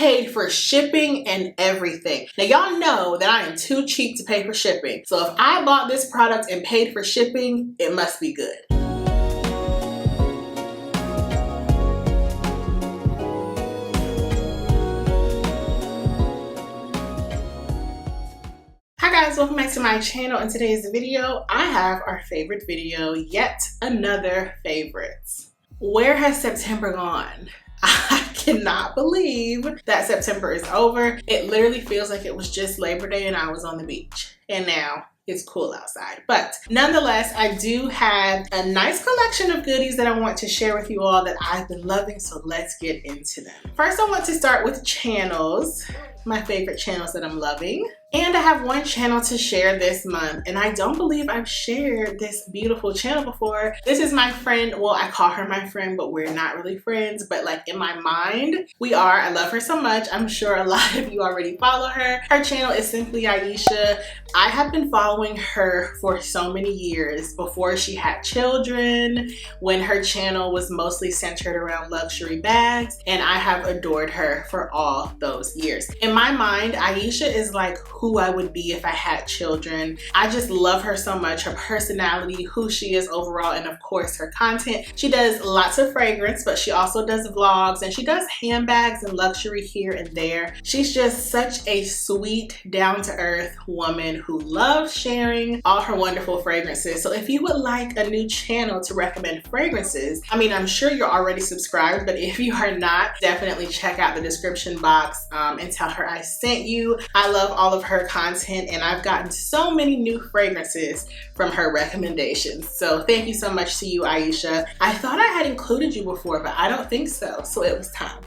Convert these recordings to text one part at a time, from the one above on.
paid for shipping and everything. Now y'all know that I am too cheap to pay for shipping. So if I bought this product and paid for shipping, it must be good. Hi guys, welcome back to my channel. In today's video, I have our favorite video, yet another favorites. Where has September gone? I cannot believe that September is over. It literally feels like it was just Labor Day and I was on the beach. And now it's cool outside. But nonetheless, I do have a nice collection of goodies that I want to share with you all that I've been loving. So let's get into them. First, I want to start with channels, my favorite channels that I'm loving. And I have one channel to share this month, and I don't believe I've shared this beautiful channel before. This is my friend, well, I call her my friend, but we're not really friends, but like in my mind, we are. I love her so much. I'm sure a lot of you already follow her. Her channel is simply Ayesha. I have been following her for so many years before she had children, when her channel was mostly centered around luxury bags, and I have adored her for all those years. In my mind, Ayesha is like who I would be if I had children. I just love her so much, her personality, who she is overall, and of course her content. She does lots of fragrance, but she also does vlogs, and she does handbags and luxury here and there. She's just such a sweet, down-to-earth woman who loves sharing all her wonderful fragrances. So if you would like a new channel to recommend fragrances, I mean, I'm sure you're already subscribed, but if you are not, definitely check out the description box and tell her I sent you. I love all of her content, and I've gotten so many new fragrances from her recommendations. So thank you so much to you, Ayesha. I thought I had included you before, but I don't think so. So it was time.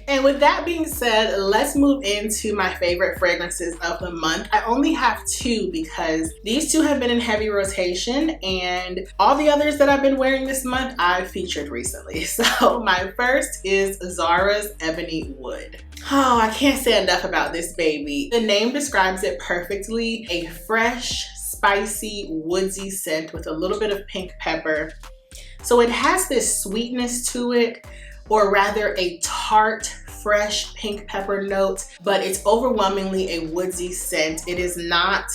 And with that being said, let's move into my favorite fragrances of the month. I only have two because these two have been in heavy rotation, and all the others that I've been wearing this month I've featured recently. So my first is Zara's Ebony Wood. Oh, I can't say enough about this baby. The name describes it perfectly. A fresh, spicy, woodsy scent with a little bit of pink pepper. So it has this sweetness to it, or rather a tart, fresh pink pepper note, but it's overwhelmingly a woodsy scent. It is not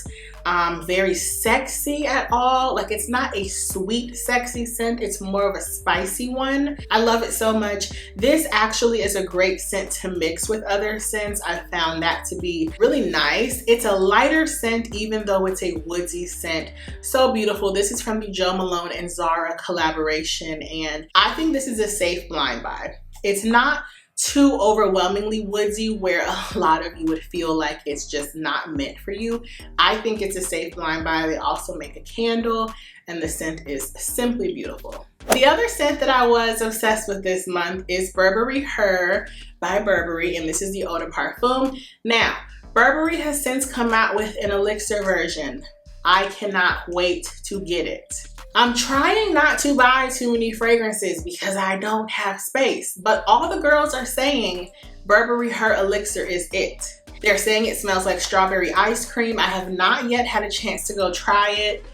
very sexy at all. Like, it's not a sweet, sexy scent. It's more of a spicy one. I love it so much. This actually is a great scent to mix with other scents. I found that to be really nice. It's a lighter scent, even though it's a woodsy scent. So beautiful. This is from the Jo Malone and Zara collaboration, and I think this is a safe blind buy. It's not too overwhelmingly woodsy where a lot of you would feel like it's just not meant for you. I think it's a safe blind buy. They also make a candle, and the scent is simply beautiful. The other scent that I was obsessed with this month is Burberry Her by Burberry, and this is the Eau de Parfum. Now, Burberry has since come out with an elixir version. I cannot wait to get it. I'm trying not to buy too many fragrances because I don't have space, but all the girls are saying Burberry Her Elixir is it. They're saying it smells like strawberry ice cream. I have not yet had a chance to go try it.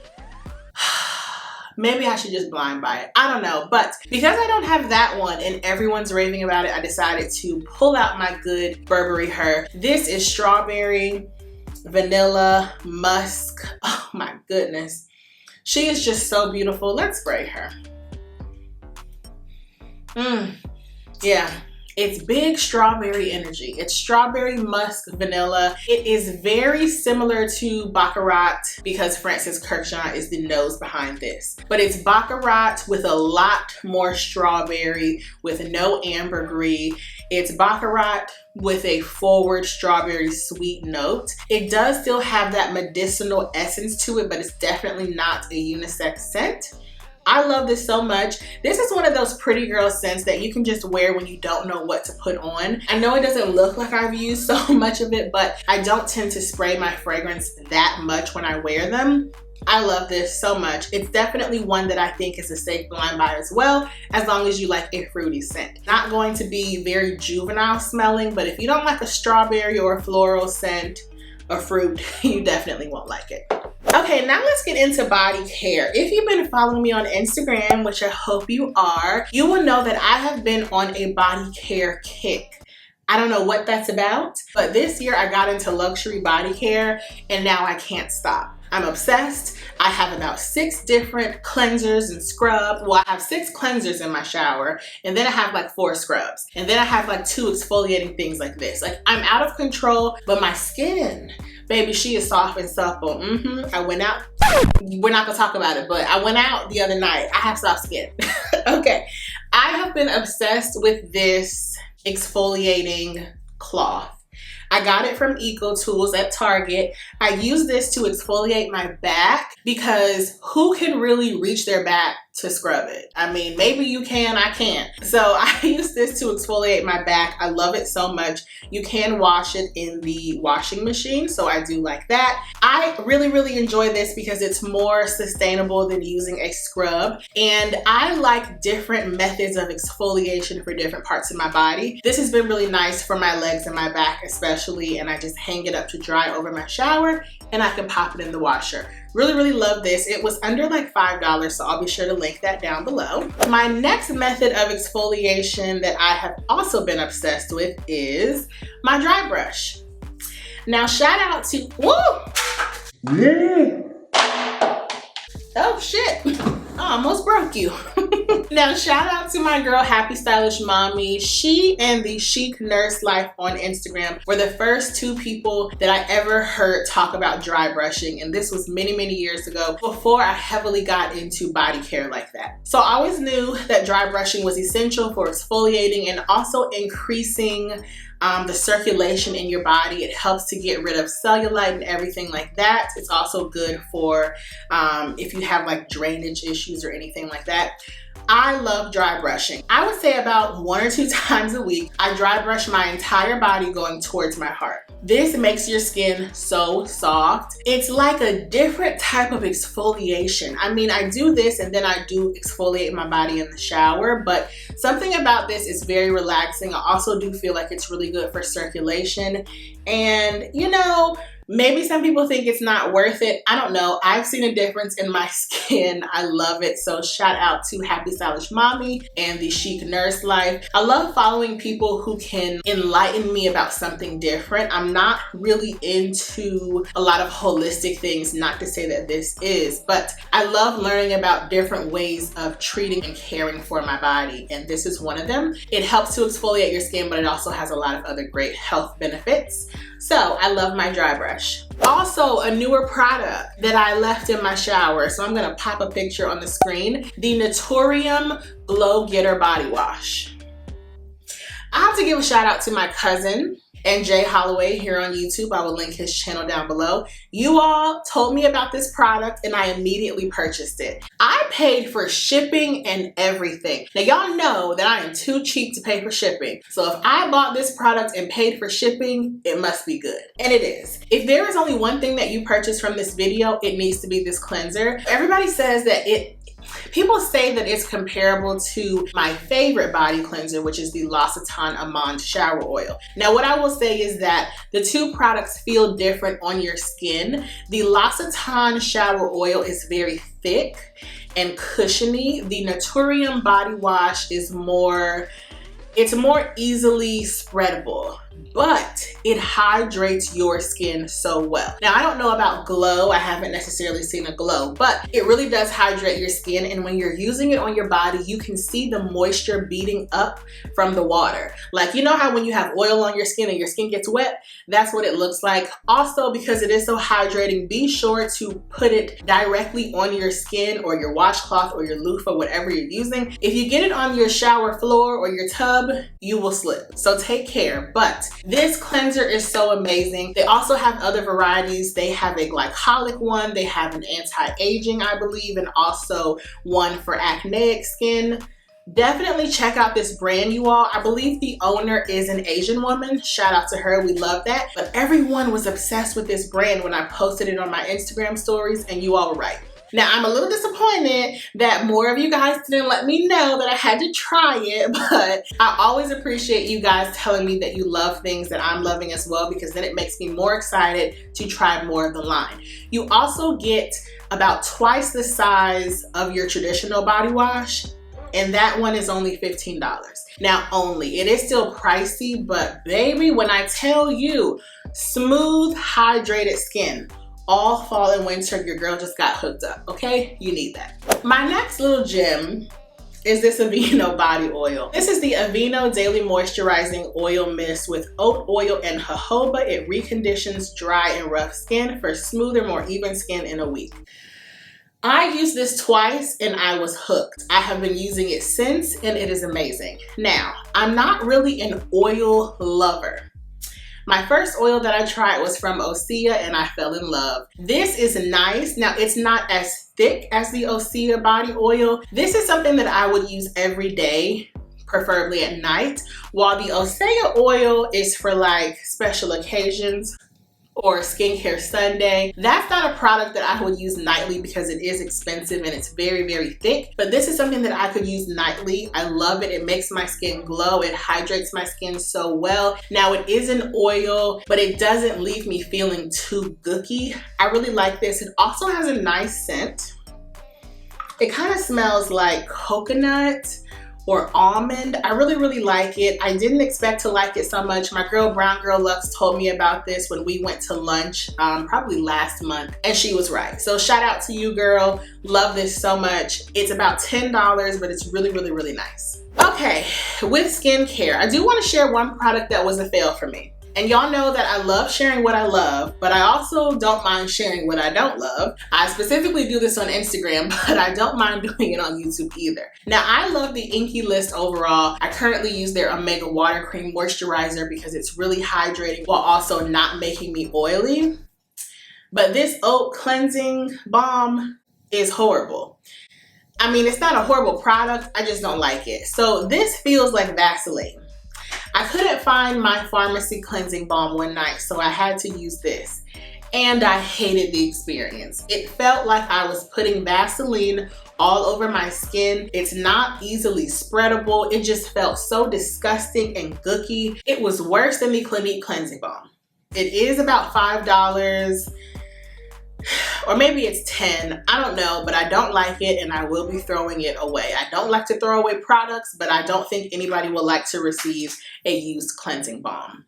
Maybe I should just blind buy it. I don't know, but because I don't have that one and everyone's raving about it, I decided to pull out my good Burberry Her. This is strawberry, vanilla, musk. Oh my goodness. She is just so beautiful. Let's spray her. Yeah, it's big strawberry energy. It's strawberry, musk, vanilla. It is very similar to Baccarat because Francis Kurkdjian is the nose behind this. But it's Baccarat with a lot more strawberry, with no ambergris. It's Baccarat with a forward strawberry sweet note. It does still have that medicinal essence to it, but it's definitely not a unisex scent. I love this so much. This is one of those pretty girl scents that you can just wear when you don't know what to put on. I know it doesn't look like I've used so much of it, but I don't tend to spray my fragrance that much when I wear them. I love this so much. It's definitely one that I think is a safe blind buy as well, as long as you like a fruity scent. Not going to be very juvenile smelling, but if you don't like a strawberry or a floral scent or fruit, you definitely won't like it. Okay, now let's get into body care. If you've been following me on Instagram, which I hope you are, you will know that I have been on a body care kick. I don't know what that's about, but this year I got into luxury body care and now I can't stop. I'm obsessed. I have about 6 different cleansers and scrubs. Well, I have 6 cleansers in my shower, and then I have like 4 scrubs. And then I have like 2 exfoliating things like this. Like, I'm out of control, but my skin, baby, she is soft and supple. I went out. We're not gonna talk about it, but I went out the other night. I have soft skin. Okay. I have been obsessed with this exfoliating cloth. I got it from Eco Tools at Target. I use this to exfoliate my back because who can really reach their back to scrub it? I mean, maybe you can, I can't. So I use this to exfoliate my back. I love it so much. You can wash it in the washing machine, so I do like that. I really enjoy this because it's more sustainable than using a scrub, and I like different methods of exfoliation for different parts of my body. This has been really nice for my legs and my back especially, and I just hang it up to dry over my shower and I can pop it in the washer. Really love this. It was under like $5, so I'll be sure to link that down below. My next method of exfoliation that I have also been obsessed with is my dry brush. Now shout out to, woo! Yeah. Oh shit, I almost broke you. Now shout out to my girl Happy Stylish Mommy. She and the Chic Nurse Life on Instagram were the first 2 people that I ever heard talk about dry brushing, and this was many years ago before I heavily got into body care like that. So I always knew that dry brushing was essential for exfoliating and also increasing the circulation in your body. It helps to get rid of cellulite and everything like that. It's also good for if you have like drainage issues or anything like that. I love dry brushing. I would say about 1 or 2 times a week, I dry brush my entire body going towards my heart. This makes your skin so soft. It's like a different type of exfoliation. I mean, I do this and then I do exfoliate my body in the shower, but something about this is very relaxing. I also do feel like it's really good for circulation. And you know, maybe some people think it's not worth it. I don't know. I've seen a difference in my skin. I love it. So shout out to Happy Stylish Mommy and the Chic Nurse Life. I love following people who can enlighten me about something different. I'm not really into a lot of holistic things, not to say that this is, but I love learning about different ways of treating and caring for my body, and this is one of them. It helps to exfoliate your skin, but it also has a lot of other great health benefits. So I love my dry brush. Also, a newer product that I left in my shower, so I'm gonna pop a picture on the screen, the Naturium Glow Getter Body Wash. I have to give a shout out to my cousin and Jay Holloway here on YouTube. I will link his channel down below. You all told me about this product and I immediately purchased it. I paid for shipping and everything. Now y'all know that I am too cheap to pay for shipping. So if I bought this product and paid for shipping, it must be good. And it is. If there is only one thing that you purchase from this video, it needs to be this cleanser. Everybody says that people say that it's comparable to my favorite body cleanser, which is the L'Occitane Amande Shower Oil. Now, what I will say is that the 2 products feel different on your skin. The L'Occitane Shower Oil is very thick and cushiony. The Naturium Body Wash is more easily spreadable, but it hydrates your skin so well. Now, I don't know about glow. I haven't necessarily seen a glow, but it really does hydrate your skin. And when you're using it on your body, you can see the moisture beating up from the water. Like, you know how when you have oil on your skin and your skin gets wet, that's what it looks like. Also, because it is so hydrating, be sure to put it directly on your skin or your washcloth or your loofah, whatever you're using. If you get it on your shower floor or your tub, you will slip. So take care. But this cleanser is so amazing. They also have other varieties. They have a glycolic one. They have an anti-aging, I believe, and also one for acneic skin. Definitely check out this brand, you all. I believe the owner is an Asian woman. Shout out to her. We love that. But everyone was obsessed with this brand when I posted it on my Instagram stories, and you all were right. Now, I'm a little disappointed that more of you guys didn't let me know that I had to try it, but I always appreciate you guys telling me that you love things that I'm loving as well, because then it makes me more excited to try more of the line. You also get about twice the size of your traditional body wash and that one is only $15. Now it is still pricey, but baby, when I tell you, smooth, hydrated skin, all fall and winter, your girl just got hooked up, okay? You need that. My next little gem is this Aveeno body oil. This is the Aveeno Daily Moisturizing Oil Mist with oat oil and jojoba. It reconditions dry and rough skin for smoother, more even skin in a week. I used this twice and I was hooked. I have been using it since and it is amazing. Now, I'm not really an oil lover. My first oil that I tried was from Osea and I fell in love. This is nice. Now, it's not as thick as the Osea body oil. This is something that I would use every day, preferably at night, while the Osea oil is for like special occasions or skincare Sunday. That's not a product that I would use nightly because it is expensive and it's very, very thick. But this is something that I could use nightly. I love it. It makes my skin glow. It hydrates my skin so well. Now it is an oil, but it doesn't leave me feeling too gooky. I really like this. It also has a nice scent. It kind of smells like coconut or almond. I really, really like it. I didn't expect to like it so much. My girl, Brown Girl Lux, told me about this when we went to lunch, probably last month, and she was right. So shout out to you, girl. Love this so much. It's about $10, but it's really, really, really nice. Okay, with skincare, I do want to share one product that was a fail for me. And y'all know that I love sharing what I love, but I also don't mind sharing what I don't love. I specifically do this on Instagram, but I don't mind doing it on YouTube either. Now, I love the Inky List overall. I currently use their Omega Water Cream Moisturizer because it's really hydrating while also not making me oily. But this oat cleansing balm is horrible. I mean, it's not a horrible product, I just don't like it. So this feels like Vaseline. I couldn't find my pharmacy cleansing balm one night, so I had to use this. And I hated the experience. It felt like I was putting Vaseline all over my skin. It's not easily spreadable. It just felt so disgusting and gooky. It was worse than the Clinique cleansing balm. It is about $5. Or maybe it's 10, I don't know, but I don't like it and I will be throwing it away. I don't like to throw away products, but I don't think anybody will like to receive a used cleansing balm.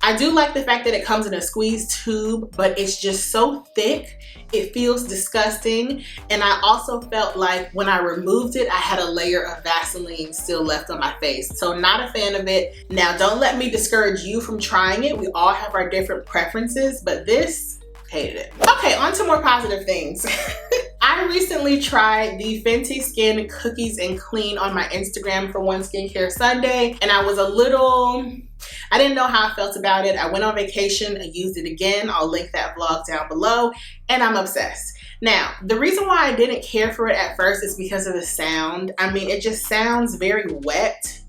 I do like the fact that it comes in a squeeze tube, but it's just so thick, it feels disgusting. And I also felt like when I removed it, I had a layer of Vaseline still left on my face. So not a fan of it. Now, don't let me discourage you from trying it. We all have our different preferences, but this, hated it. Okay, on to more positive things. I recently tried the Fenty Skin Cookies and Clean on my Instagram for One Skincare Sunday, and I was I didn't know how I felt about it. I went on vacation and used it again. I'll link that vlog down below, and I'm obsessed. Now, the reason why I didn't care for it at first is because of the sound. I mean, it just sounds very wet,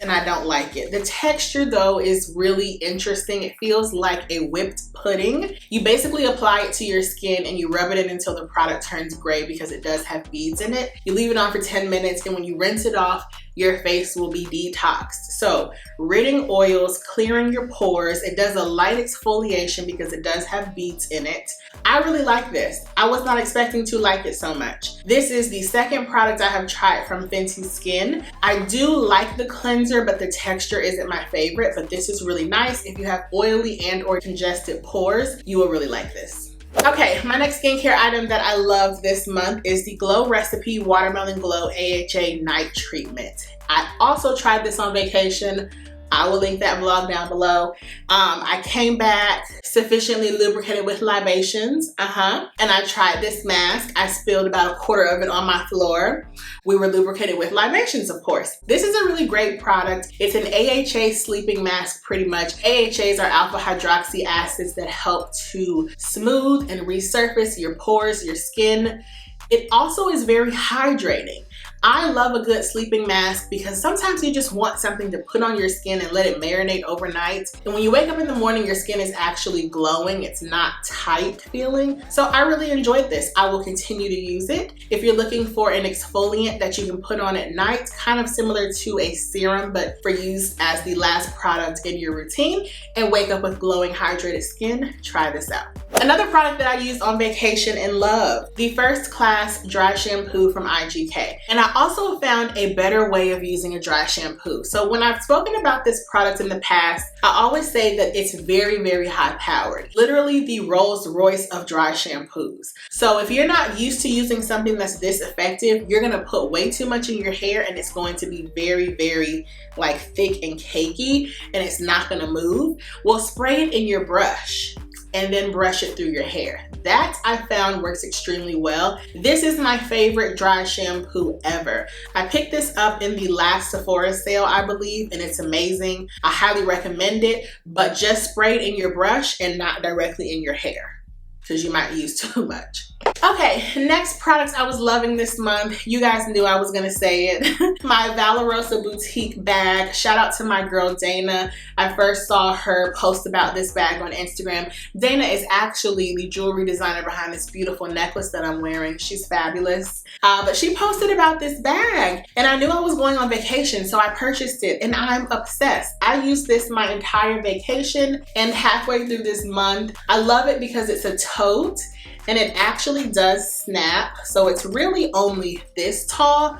and I don't like it. The texture though is really interesting. It feels like a whipped pudding. You basically apply it to your skin and you rub it in until the product turns gray because it does have beads in it. You leave it on for 10 minutes and when you rinse it off, your face will be detoxed. So ridding oils, clearing your pores. It does a light exfoliation because it does have beads in it. I really like this. I was not expecting to like it so much. This is the second product I have tried from Fenty Skin. I do like the cleanser, but the texture isn't my favorite, but this is really nice. If you have oily and or congested pores, you will really like this. Okay, my next skincare item that I loved this month is the Glow Recipe Watermelon Glow AHA Night Treatment. I also tried this on vacation. I will link that vlog down below. I came back sufficiently lubricated with libations, and I tried this mask. I spilled about a quarter of it on my floor. We were lubricated with libations, of course. This is a really great product. It's an AHA sleeping mask, pretty much. AHAs are alpha hydroxy acids that help to smooth and resurface your pores, your skin. It also is very hydrating. I love a good sleeping mask because sometimes you just want something to put on your skin and let it marinate overnight. And when you wake up in the morning, your skin is actually glowing. It's not tight feeling. So I really enjoyed this. I will continue to use it. If you're looking for an exfoliant that you can put on at night, kind of similar to a serum, but for use as the last product in your routine and wake up with glowing, hydrated skin, try this out. Another product that I used on vacation and love, the First Class Dry Shampoo from IGK. And I I also found a better way of using a dry shampoo. So when I've spoken about this product in the past, I always say that it's very, very high powered. Literally the Rolls Royce of dry shampoos. So if you're not used to using something that's this effective, you're gonna put way too much in your hair and it's going to be very, very like thick and cakey and it's not gonna move. Well, spray it in your brush and then brush it through your hair. That I found works extremely well. This is my favorite dry shampoo ever. I picked this up in the last Sephora sale, I believe, and it's amazing. I highly recommend it, but just spray it in your brush and not directly in your hair because you might use too much. Okay, next products I was loving this month. You guys knew I was gonna say it. My Valorosa Boutique Bag. Shout out to my girl Dana. I first saw her post about this bag on Instagram. Dana is actually the jewelry designer behind this beautiful necklace that I'm wearing. She's fabulous. But she posted about this bag and I knew I was going on vacation, so I purchased it and I'm obsessed. I used this my entire vacation and halfway through this month. I love it because it's a tote and it actually does snap, so it's really only this tall.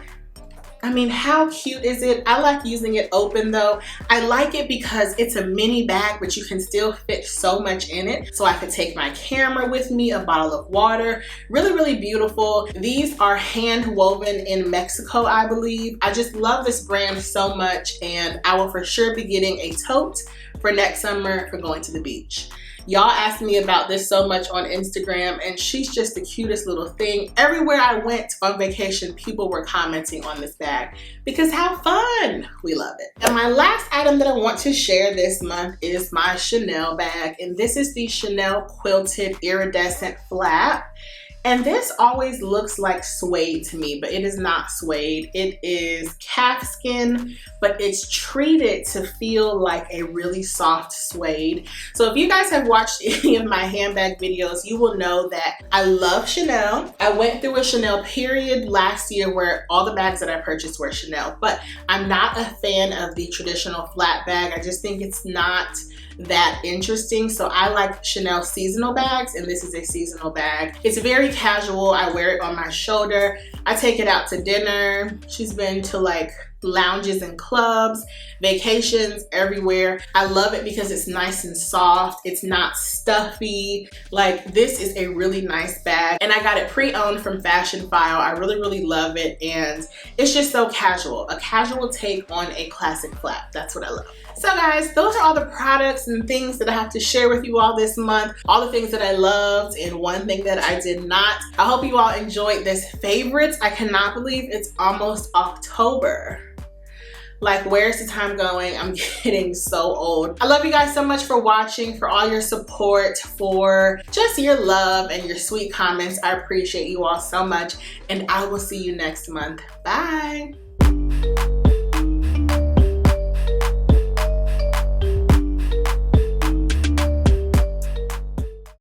I mean, how cute is it? I like using it open though. I like it because it's a mini bag, but you can still fit so much in it. So I could take my camera with me, a bottle of water. Really, really beautiful. These are hand woven in Mexico, I believe. I just love this brand so much and I will for sure be getting a tote for next summer for going to the beach. Y'all asked me about this so much on Instagram and she's just the cutest little thing. Everywhere I went on vacation, people were commenting on this bag because how fun! We love it. And my last item that I want to share this month is my Chanel bag. And this is the Chanel Quilted Iridescent Flap. And this always looks like suede to me, but it is not suede. It is calf skin, but it's treated to feel like a really soft suede. So if you guys have watched any of my handbag videos, you will know that I love Chanel. I went through a Chanel period last year where all the bags that I purchased were Chanel, but I'm not a fan of the traditional flat bag. I just think it's not that interesting. So I like Chanel seasonal bags and this is a seasonal bag. It's very casual. I wear it on my shoulder. I take it out to dinner. She's been to like lounges and clubs, vacations, everywhere. I love it because it's nice and soft. It's not stuffy. Like this is a really nice bag and I got it pre-owned from Fashion File. I really, really love it and it's just so casual. A casual take on a classic flap. That's what I love. So guys, those are all the products and things that I have to share with you all this month. All the things that I loved and one thing that I did not. I hope you all enjoyed this favorites. I cannot believe it's almost October. Like, where's the time going? I'm getting so old. I love you guys so much for watching, for all your support, for just your love and your sweet comments. I appreciate you all so much and I will see you next month. Bye.